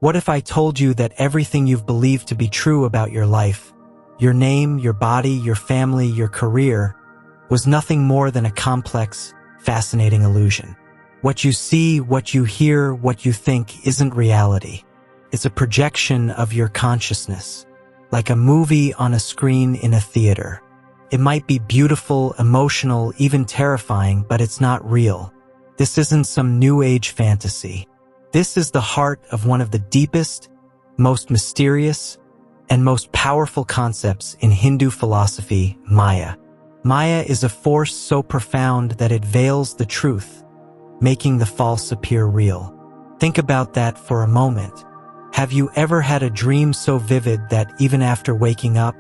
What if I told you that everything you've believed to be true about your life, your name, your body, your family, your career, was nothing more than a complex, fascinating illusion? What you see, what you hear, what you think isn't reality. It's a projection of your consciousness, like a movie on a screen in a theater. It might be beautiful, emotional, even terrifying, but it's not real. This isn't some new age fantasy. This is the heart of one of the deepest, most mysterious, and most powerful concepts in Hindu philosophy, Maya. Maya is a force so profound that it veils the truth, making the false appear real. Think about that for a moment. Have you ever had a dream so vivid that even after waking up,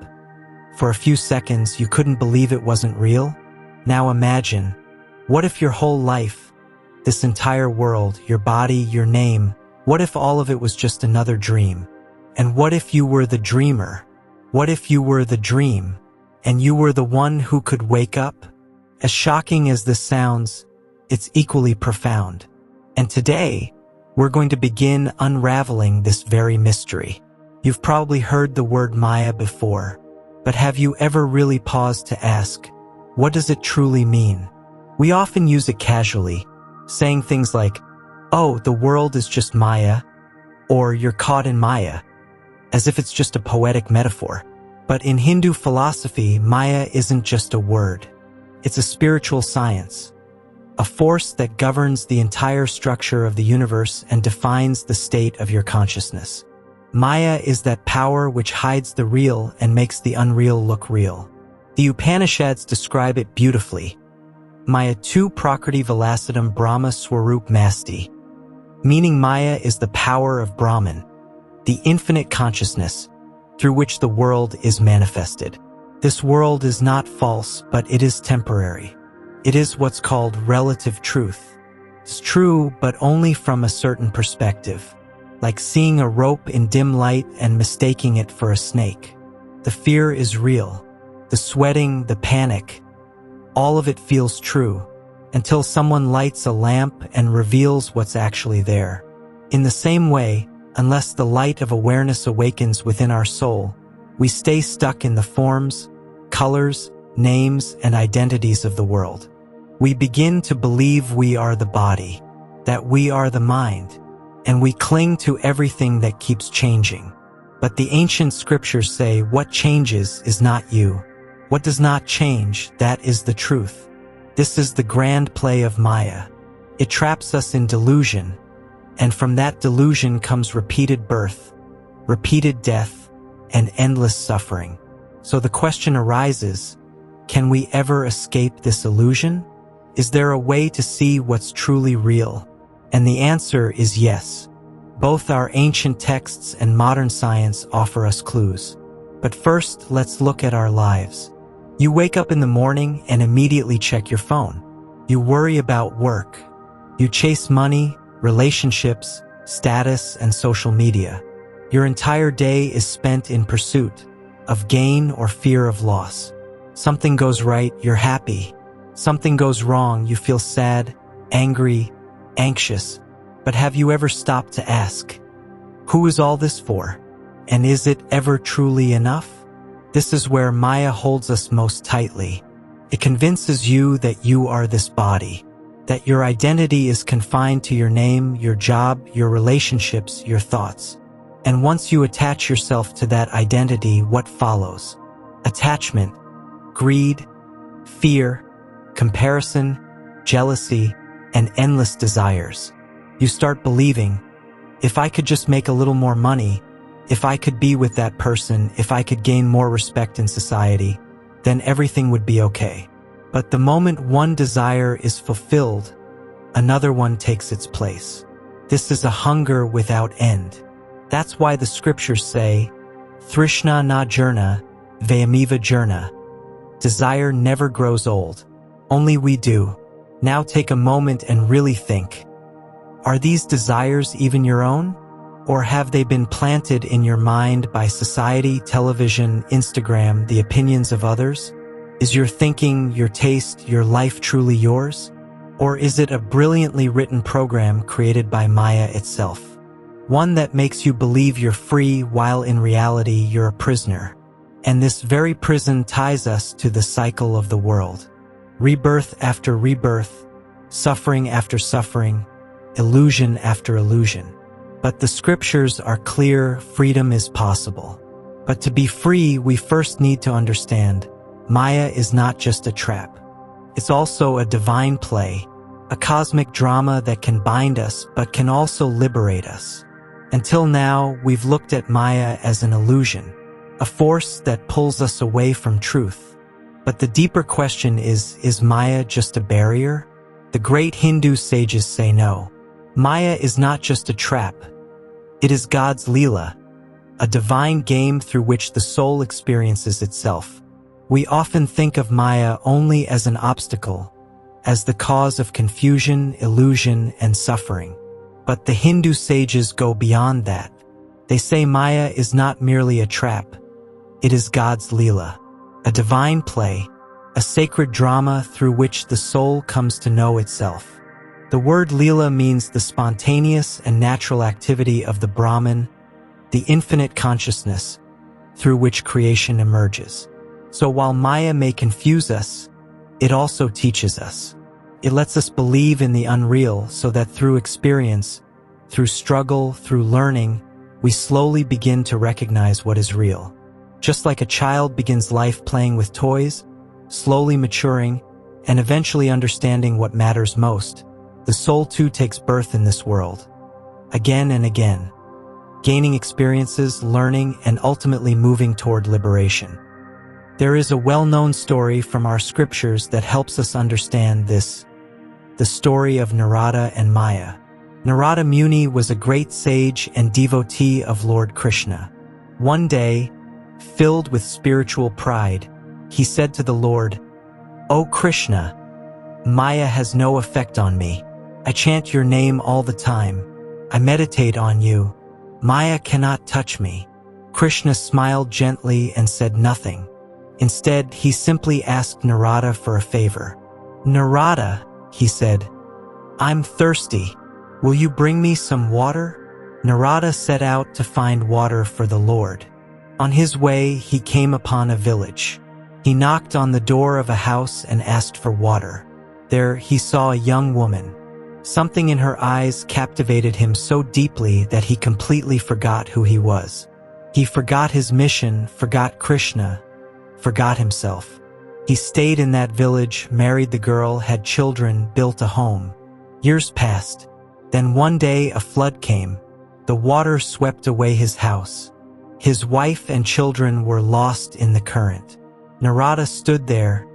for a few seconds you couldn't believe it wasn't real? Now imagine, what if your whole life, this entire world, your body, your name, what if all of it was just another dream? And what if you were the dreamer? What if you were the dream, and you were the one who could wake up? As shocking as this sounds, it's equally profound. And today, we're going to begin unraveling this very mystery. You've probably heard the word Maya before, but have you ever really paused to ask, what does it truly mean? We often use it casually, saying things like, oh, the world is just Maya, or you're caught in Maya, as if it's just a poetic metaphor. But in Hindu philosophy, Maya isn't just a word. It's a spiritual science, a force that governs the entire structure of the universe and defines the state of your consciousness. Maya is that power which hides the real and makes the unreal look real. The Upanishads describe it beautifully. Maya tu prakriti vilasadam Brahma Swarup Masti, meaning Maya is the power of Brahman, the infinite consciousness through which the world is manifested. This world is not false, but it is temporary. It is what's called relative truth. It's true, but only from a certain perspective, like seeing a rope in dim light and mistaking it for a snake. The fear is real, the sweating, the panic, all of it feels true, until someone lights a lamp and reveals what's actually there. In the same way, unless the light of awareness awakens within our soul, we stay stuck in the forms, colors, names, and identities of the world. We begin to believe we are the body, that we are the mind, and we cling to everything that keeps changing. But the ancient scriptures say what changes is not you. What does not change, that is the truth. This is the grand play of Maya. It traps us in delusion, and from that delusion comes repeated birth, repeated death, and endless suffering. So the question arises, can we ever escape this illusion? Is there a way to see what's truly real? And the answer is yes. Both our ancient texts and modern science offer us clues. But first, let's look at our lives. You wake up in the morning and immediately check your phone. You worry about work. You chase money, relationships, status, and social media. Your entire day is spent in pursuit of gain or fear of loss. Something goes right, you're happy. Something goes wrong, you feel sad, angry, anxious. But have you ever stopped to ask, who is all this for? And is it ever truly enough? This is where Maya holds us most tightly. It convinces you that you are this body, that your identity is confined to your name, your job, your relationships, your thoughts. And once you attach yourself to that identity, what follows? Attachment, greed, fear, comparison, jealousy, and endless desires. You start believing, if I could just make a little more money, if I could be with that person, if I could gain more respect in society, then everything would be okay. But the moment one desire is fulfilled, another one takes its place. This is a hunger without end. That's why the scriptures say, Thrishna na jirna, vayamiva jirna. Desire never grows old. Only we do. Now take a moment and really think. Are these desires even your own? Or have they been planted in your mind by society, television, Instagram, the opinions of others? Is your thinking, your taste, your life truly yours? Or is it a brilliantly written program created by Maya itself? one that makes you believe you're free while in reality you're a prisoner. And this very prison ties us to the cycle of the world. Rebirth after rebirth, suffering after suffering, illusion after illusion. But the scriptures are clear, freedom is possible. But to be free, we first need to understand Maya is not just a trap. It's also a divine play, a cosmic drama that can bind us but can also liberate us. Until now, we've looked at Maya as an illusion, a force that pulls us away from truth. But the deeper question is Maya just a barrier? The great Hindu sages say no. Maya is not just a trap. It is God's Leela, a divine game through which the soul experiences itself. We often think of Maya only as an obstacle, as the cause of confusion, illusion, and suffering. But the Hindu sages go beyond that. They say Maya is not merely a trap. It is God's Leela, a divine play, a sacred drama through which the soul comes to know itself. The word Leela means the spontaneous and natural activity of the Brahman, the infinite consciousness through which creation emerges. So while Maya may confuse us, it also teaches us. It lets us believe in the unreal so that through experience, through struggle, through learning, we slowly begin to recognize what is real. Just like a child begins life playing with toys, slowly maturing, and eventually understanding what matters most, the soul too takes birth in this world, again and again, gaining experiences, learning, and ultimately moving toward liberation. There is a well-known story from our scriptures that helps us understand this, the story of Narada and Maya. Narada Muni was a great sage and devotee of Lord Krishna. One day, filled with spiritual pride, he said to the Lord, "O Krishna, Maya has no effect on me. I chant your name all the time. I meditate on you. Maya cannot touch me." Krishna smiled gently and said nothing. Instead, he simply asked Narada for a favor. "Narada," he said, "I'm thirsty. Will you bring me some water?" Narada set out to find water for the Lord. On his way, he came upon a village. He knocked on the door of a house and asked for water. There, he saw a young woman. Something in her eyes captivated him so deeply that he completely forgot who he was. He forgot his mission, forgot Krishna, forgot himself. He stayed in that village, married the girl, had children, built a home. Years passed. Then one day a flood came. The water swept away his house. His wife and children were lost in the current. Narada stood there,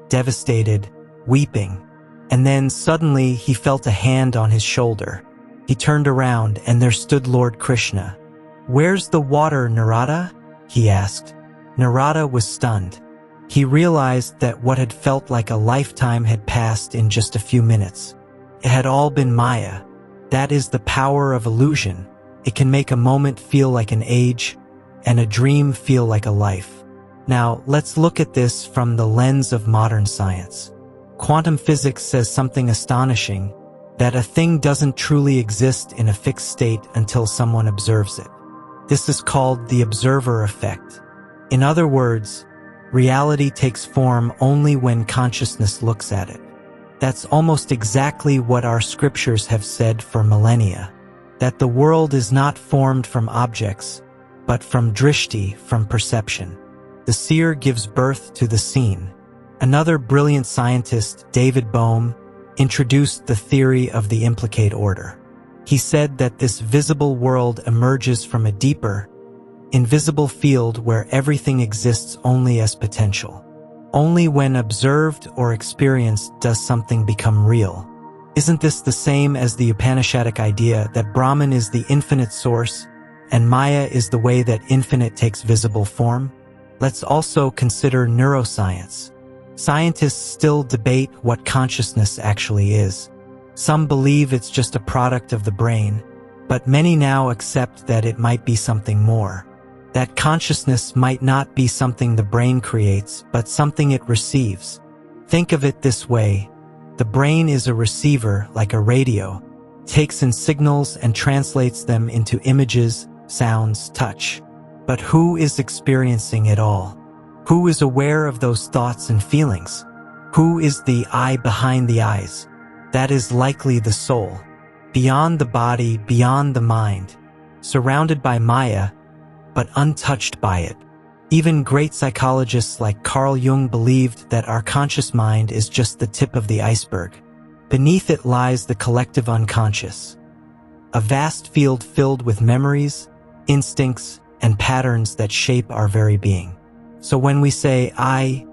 devastated, weeping. And then suddenly he felt a hand on his shoulder. He turned around and there stood Lord Krishna. "Where's the water, Narada?" he asked. Narada was stunned. He realized that what had felt like a lifetime had passed in just a few minutes. It had all been Maya. That is the power of illusion. It can make a moment feel like an age, and a dream feel like a life. Now, let's look at this from the lens of modern science. Quantum physics says something astonishing, that a thing doesn't truly exist in a fixed state until someone observes it. This is called the observer effect. In other words, reality takes form only when consciousness looks at it. That's almost exactly what our scriptures have said for millennia, that the world is not formed from objects, but from drishti, from perception. The seer gives birth to the seen. Another brilliant scientist, David Bohm, introduced the theory of the implicate order. He said that this visible world emerges from a deeper, invisible field where everything exists only as potential. Only when observed or experienced does something become real. Isn't this the same as the Upanishadic idea that Brahman is the infinite source and Maya is the way that infinite takes visible form? Let's also consider neuroscience. Scientists still debate what consciousness actually is. Some believe it's just a product of the brain, but many now accept that it might be something more. That consciousness might not be something the brain creates, but something it receives. Think of it this way. The brain is a receiver, like a radio, takes in signals and translates them into images, sounds, touch. But who is experiencing it all? Who is aware of those thoughts and feelings? Who is the eye behind the eyes? That is likely the soul. Beyond the body, beyond the mind, surrounded by Maya, but untouched by it. Even great psychologists like Carl Jung believed that our conscious mind is just the tip of the iceberg. Beneath it lies the collective unconscious, a vast field filled with memories, instincts, and patterns that shape our very being. So when we say I,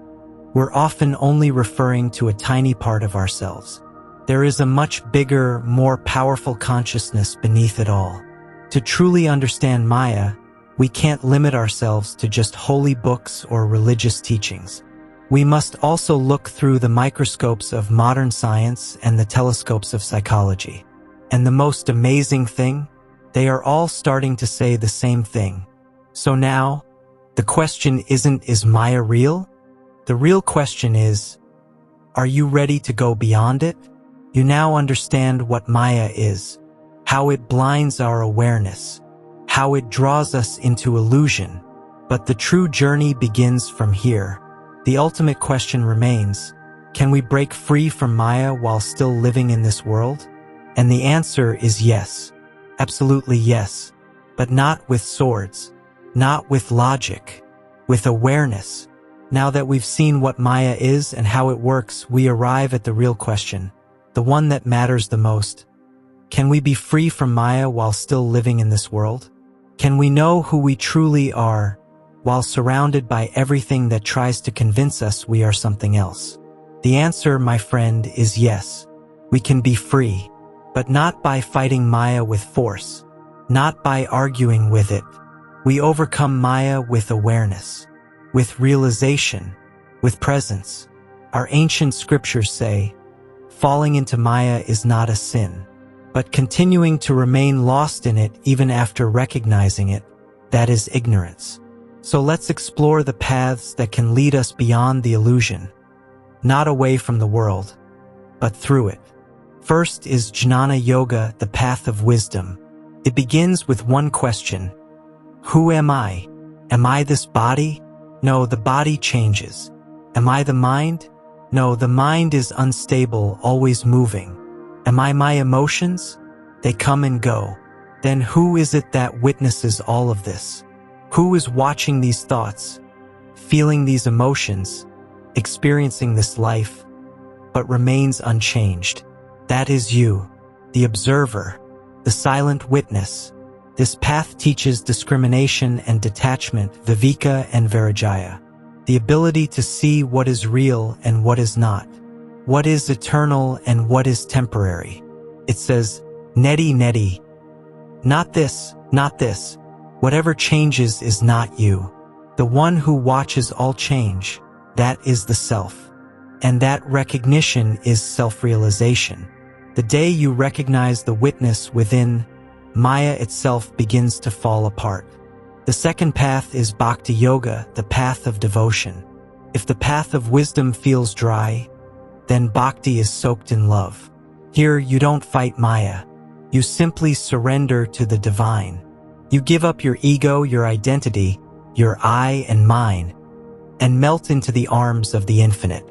we're often only referring to a tiny part of ourselves. There is a much bigger, more powerful consciousness beneath it all. To truly understand Maya, we can't limit ourselves to just holy books or religious teachings. We must also look through the microscopes of modern science and the telescopes of psychology. And the most amazing thing? They are all starting to say the same thing. So now, the question isn't, is Maya real? The real question is, are you ready to go beyond it? You now understand what Maya is, how it blinds our awareness, how it draws us into illusion. But the true journey begins from here. The ultimate question remains, can we break free from Maya while still living in this world? And the answer is yes. Absolutely yes. But not with swords, not with logic, with awareness. Now that we've seen what Maya is and how it works, we arrive at the real question, the one that matters the most. Can we be free from Maya while still living in this world? Can we know who we truly are while surrounded by everything that tries to convince us we are something else? The answer, my friend, is yes. We can be free, but not by fighting Maya with force, not by arguing with it. We overcome Maya with awareness, with realization, with presence. Our ancient scriptures say, falling into Maya is not a sin. But continuing to remain lost in it even after recognizing it, that is ignorance. So let's explore the paths that can lead us beyond the illusion, not away from the world, but through it. First is Jnana Yoga, the path of wisdom. It begins with one question. Who am I? Am I this body? No, the body changes. Am I the mind? No, the mind is unstable, always moving. Am I my emotions? They come and go. Then who is it that witnesses all of this? Who is watching these thoughts, feeling these emotions, experiencing this life, but remains unchanged? That is you, the observer, the silent witness. This path teaches discrimination and detachment, viveka and vairagya, the ability to see what is real and what is not, what is eternal and what is temporary. It says, neti neti, not this, not this. Whatever changes is not you. The one who watches all change, that is the self. And that recognition is self-realization. The day you recognize the witness within, Maya itself begins to fall apart. The second path is Bhakti Yoga, the path of devotion. If the path of wisdom feels dry, then Bhakti is soaked in love. Here you don't fight Maya. You simply surrender to the divine. You give up your ego, your identity, your I and mine, and melt into the arms of the infinite.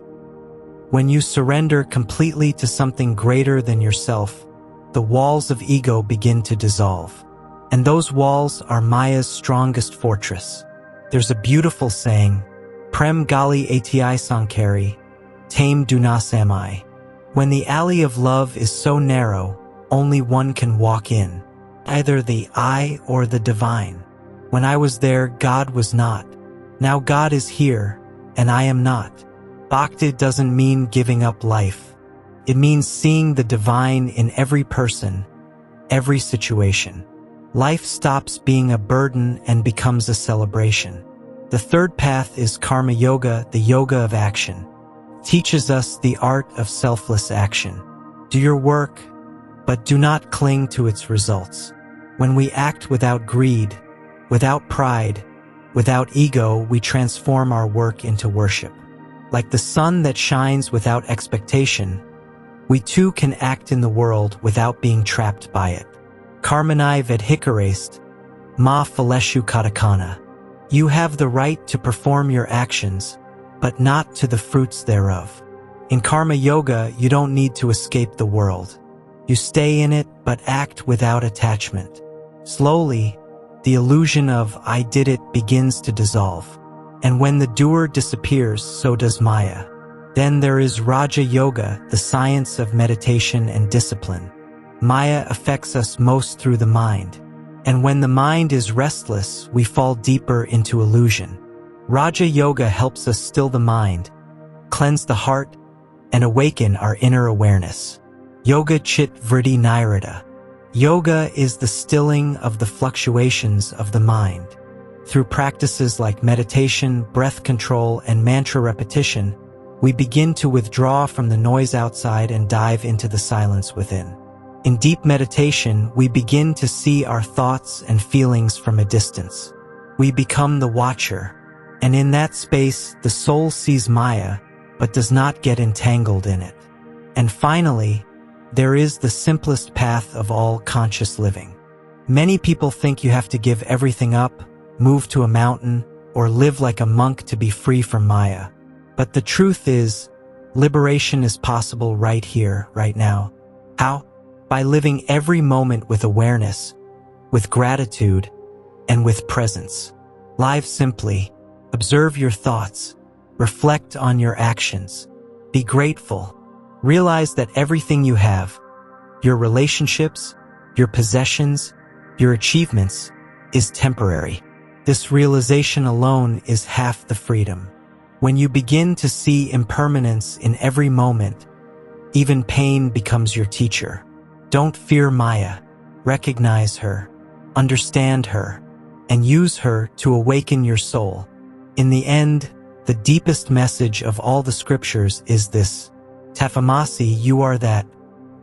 When you surrender completely to something greater than yourself, the walls of ego begin to dissolve. And those walls are Maya's strongest fortress. There's a beautiful saying, Prem gali ati sankari, tame duna samai. When the alley of love is so narrow, only one can walk in, either the I or the divine. When I was there, God was not. Now God is here, and I am not. Bhakti doesn't mean giving up life. It means seeing the divine in every person, every situation. Life stops being a burden and becomes a celebration. The third path is Karma Yoga, the yoga of action. It teaches us the art of selfless action. Do your work, but do not cling to its results. When we act without greed, without pride, without ego, we transform our work into worship. Like the sun that shines without expectation, we too can act in the world without being trapped by it. Karmanai vedhikarast, ma phaleshu katakana. You have the right to perform your actions, but not to the fruits thereof. In Karma Yoga, you don't need to escape the world. You stay in it, but act without attachment. Slowly, the illusion of I did it begins to dissolve. And when the doer disappears, so does Maya. Then there is Raja Yoga, the science of meditation and discipline. Maya affects us most through the mind. And when the mind is restless, we fall deeper into illusion. Raja Yoga helps us still the mind, cleanse the heart, and awaken our inner awareness. Yoga Chit Vritti Nirada. Yoga is the stilling of the fluctuations of the mind. Through practices like meditation, breath control, and mantra repetition, we begin to withdraw from the noise outside and dive into the silence within. In deep meditation, we begin to see our thoughts and feelings from a distance. We become the watcher, and in that space, the soul sees Maya, but does not get entangled in it. And finally, there is the simplest path of all conscious living. Many people think you have to give everything up, move to a mountain, or live like a monk to be free from Maya. But the truth is, liberation is possible right here, right now. How? By living every moment with awareness, with gratitude, and with presence. Live simply, observe your thoughts, reflect on your actions, be grateful. Realize that everything you have, your relationships, your possessions, your achievements, is temporary. This realization alone is half the freedom. When you begin to see impermanence in every moment, even pain becomes your teacher. Don't fear Maya. Recognize her, understand her, and use her to awaken your soul. In the end, the deepest message of all the scriptures is this: Tafamasi, you are that.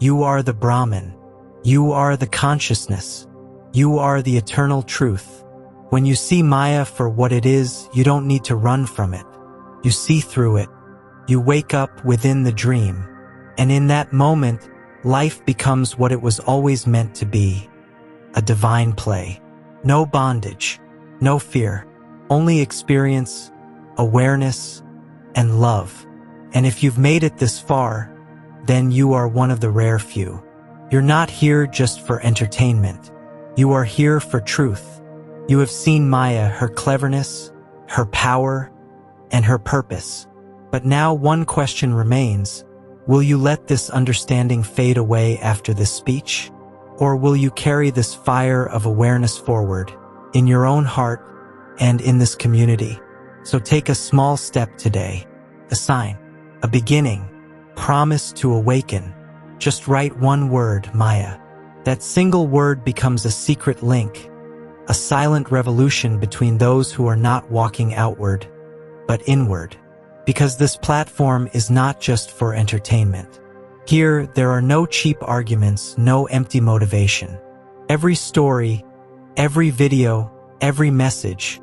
You are the Brahman. You are the consciousness. You are the eternal truth. When you see Maya for what it is, you don't need to run from it. You see through it. You wake up within the dream. And in that moment, life becomes what it was always meant to be. A divine play. No bondage. No fear. Only experience, awareness, and love. And if you've made it this far, then you are one of the rare few. You're not here just for entertainment. You are here for truth. You have seen Maya, her cleverness, her power, and her purpose. But now one question remains. Will you let this understanding fade away after this speech? Or will you carry this fire of awareness forward in your own heart and in this community? So take a small step today. A sign. A beginning. Promise to awaken. Just write one word, Maya. That single word becomes a secret link, a silent revolution between those who are not walking outward, but inward. Because this platform is not just for entertainment. Here, there are no cheap arguments, no empty motivation. Every story, every video, every message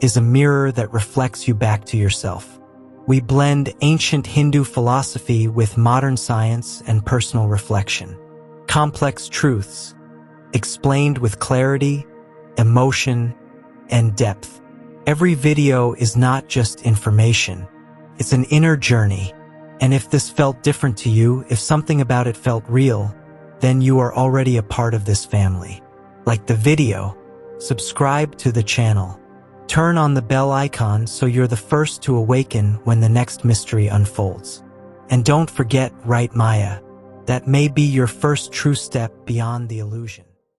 is a mirror that reflects you back to yourself. We blend ancient Hindu philosophy with modern science and personal reflection. Complex truths, explained with clarity, emotion, and depth. Every video is not just information, it's an inner journey. And if this felt different to you, if something about it felt real, then you are already a part of this family. Like the video, subscribe to the channel. Turn on the bell icon so you're the first to awaken when the next mystery unfolds. And don't forget, write Maya. That may be your first true step beyond the illusion.